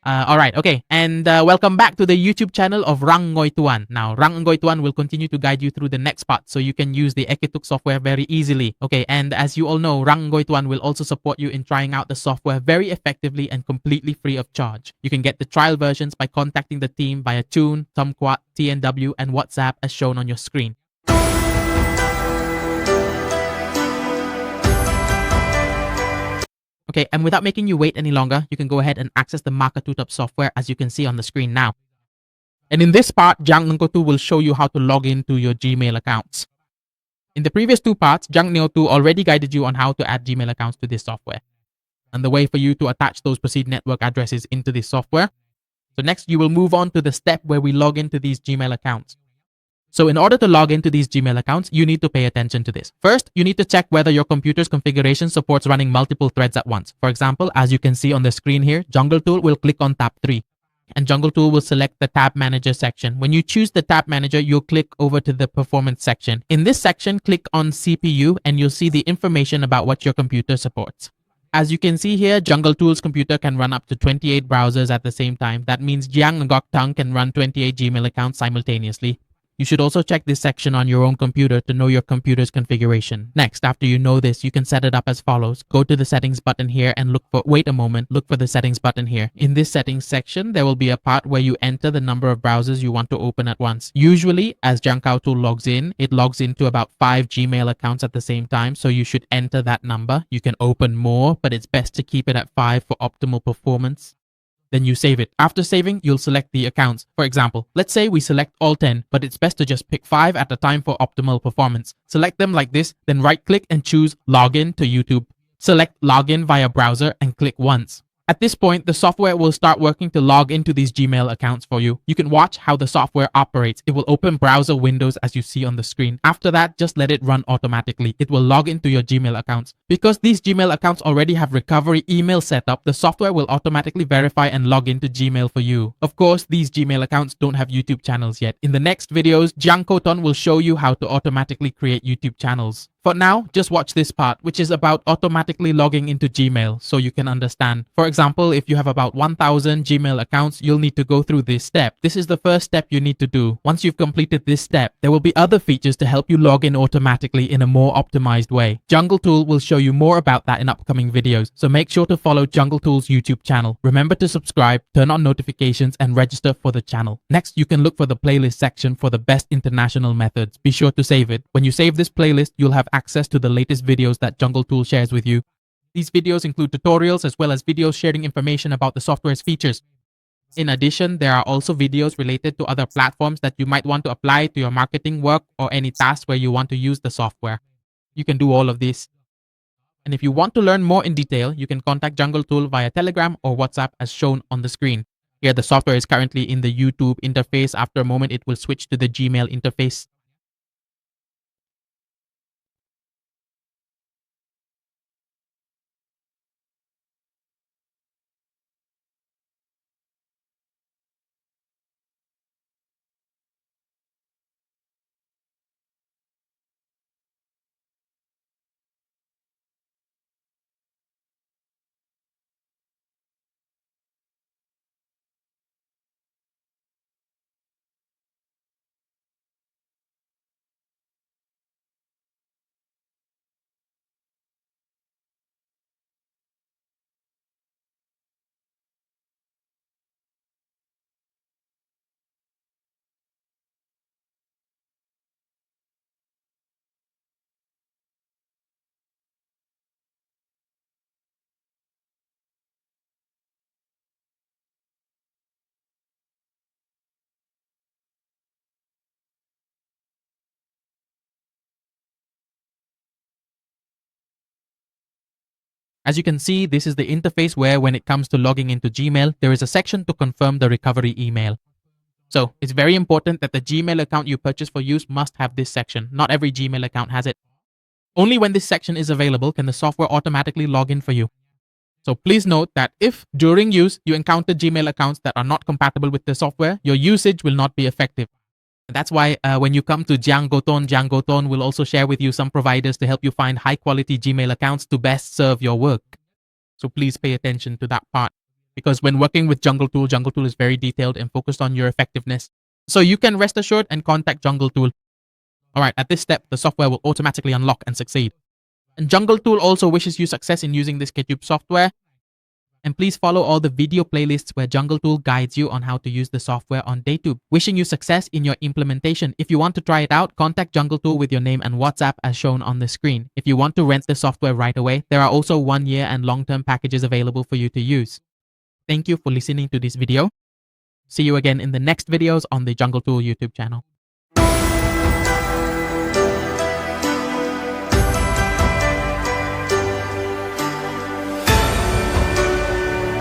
Alright, okay. And welcome back to the YouTube channel of Rang Ngoy Tuan. Now, Rang Ngoy Tuan will continue to guide you through the next part so you can use the Ekituk software very easily. Okay, and as you all know, Rang Ngoy Tuan will also support you in trying out the software very effectively and completely free of charge. You can get the trial versions by contacting the team via Tune, Tumquat, TNW, and WhatsApp as shown on your screen. Okay, and without making you wait any longer, you can go ahead and access the MKT Tube software as you can see on the screen now. And in this part, Jang Nengkotu will show you how to log into your Gmail accounts. In the previous two parts, Jang Neo2 already guided you on how to add Gmail accounts to this software and the way for you to attach those Proceed network addresses into this software. So next, you will move on to the step where we log into these Gmail accounts. So in order to log into these Gmail accounts, you need to pay attention to this. First, you need to check whether your computer's configuration supports running multiple threads at once. For example, as you can see on the screen here, Jungle Tool will click on tab 3 and Jungle Tool will select the Tab Manager section. When you choose the Tab Manager, you'll click over to the Performance section. In this section, click on CPU and you'll see the information about what your computer supports. As you can see here, Jungle Tool's computer can run up to 28 browsers at the same time. That means Jiang Ngok Tang can run 28 Gmail accounts simultaneously. You should also check this section on your own computer to know your computer's configuration. Next, after you know this, you can set it up as follows. Go to the settings button here and look for the settings button here. In this settings section, there will be a part where you enter the number of browsers you want to open at once. Usually, as Jiangkao Tool logs in, it logs into about 5 Gmail accounts at the same time, so you should enter that number. You can open more, but it's best to keep it at 5 for optimal performance. Then you save it. After saving, you'll select the accounts. For example, let's say we select all 10, but it's best to just pick 5 at a time for optimal performance. Select them like this, then right-click and choose Login to YouTube. Select Login via browser and click once. At this point, the software will start working to log into these Gmail accounts for you. You can watch how the software operates. It will open browser windows as you see on the screen. After that, just let it run automatically. It will log into your Gmail accounts. Because these Gmail accounts already have recovery email set up, the software will automatically verify and log into Gmail for you. Of course, these Gmail accounts don't have YouTube channels yet. In the next videos, Jiang Koton will show you how to automatically create YouTube channels. For now, just watch this part, which is about automatically logging into Gmail so you can understand. For example, if you have about 1000 Gmail accounts, you'll need to go through this step. This is the first step you need to do. Once you've completed this step, there will be other features to help you log in automatically in a more optimized way. Jungle Tool will show you more about that in upcoming videos, so make sure to follow Jungle Tool's YouTube channel. Remember to subscribe, turn on notifications, and register for the channel. Next, you can look for the playlist section for the best international methods. Be sure to save it. When you save this playlist, you'll have access to the latest videos that Jungle Tool shares with you. These videos include tutorials as well as videos sharing information about the software's features. In addition, there are also videos related to other platforms that you might want to apply to your marketing work or any tasks where you want to use the software. You can do all of this. And if you want to learn more in detail, you can contact Jungle Tool via Telegram or WhatsApp as shown on the screen. Here, the software is currently in the YouTube interface. After a moment, it will switch to the Gmail interface. As you can see, this is the interface where when it comes to logging into Gmail, there is a section to confirm the recovery email. So it's very important that the Gmail account you purchase for use must have this section. Not every Gmail account has it. Only when this section is available can the software automatically log in for you. So please note that if during use you encounter Gmail accounts that are not compatible with the software, your usage will not be effective. That's why when you come to Jiang Goton will also share with you some providers to help you find high quality Gmail accounts to best serve your work. So please pay attention to that part. because when working with Jungle Tool is very detailed and focused on your effectiveness. So you can rest assured and contact Jungle Tool. Alright, at this step, the software will automatically unlock and succeed. And Jungle Tool also wishes you success in using this MKT Tube software. And please follow all the video playlists where Jungle Tool guides you on how to use the software on DayTube. Wishing you success in your implementation. If you want to try it out, contact Jungle Tool with your name and WhatsApp as shown on the screen. If you want to rent the software right away, there are also 1-year and long-term packages available for you to use. Thank you for listening to this video. See you again in the next videos on the Jungle Tool YouTube channel.